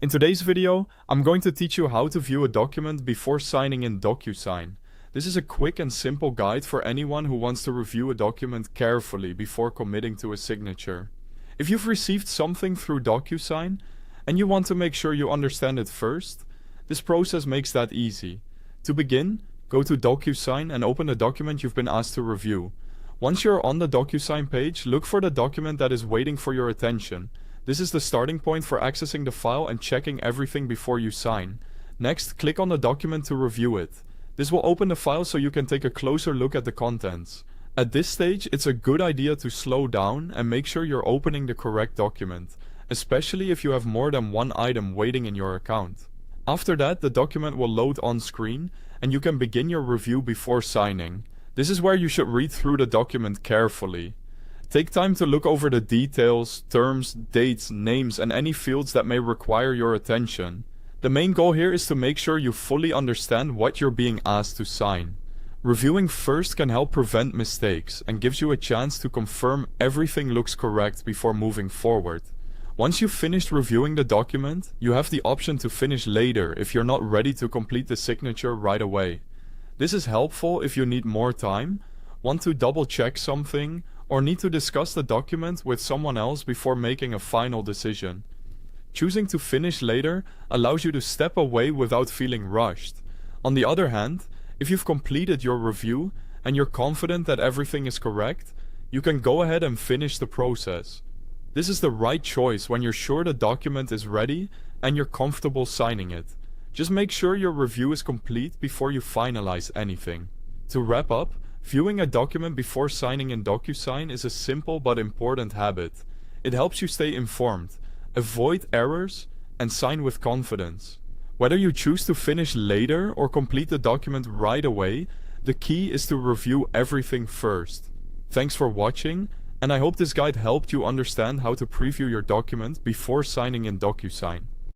In today's video, I'm going to teach you how to view a document before signing in DocuSign. This is a quick and simple guide for anyone who wants to review a document carefully before committing to a signature. If you've received something through DocuSign and you want to make sure you understand it first, this process makes that easy. To begin, go to DocuSign and open the document you've been asked to review. Once you're on the DocuSign page, look for the document that is waiting for your attention. This is the starting point for accessing the file and checking everything before you sign. Next, click on the document to review it. This will open the file so you can take a closer look at the contents. At this stage, it's a good idea to slow down and make sure you're opening the correct document, especially if you have more than one item waiting in your account. After that, the document will load on screen and you can begin your review before signing. This is where you should read through the document carefully. Take time to look over the details, terms, dates, names, and any fields that may require your attention. The main goal here is to make sure you fully understand what you're being asked to sign. Reviewing first can help prevent mistakes and gives you a chance to confirm everything looks correct before moving forward. Once you've finished reviewing the document, you have the option to finish later if you're not ready to complete the signature right away. This is helpful if you need more time, want to double check something, or need to discuss the document with someone else before making a final decision. Choosing to finish later allows you to step away without feeling rushed. On the other hand, if you've completed your review and you're confident that everything is correct, you can go ahead and finish the process. This is the right choice when you're sure the document is ready and you're comfortable signing it. Just make sure your review is complete before you finalize anything. To wrap up, viewing a document before signing in DocuSign is a simple but important habit. It helps you stay informed, avoid errors, and sign with confidence. Whether you choose to finish later or complete the document right away, the key is to review everything first. Thanks for watching, and I hope this guide helped you understand how to preview your document before signing in DocuSign.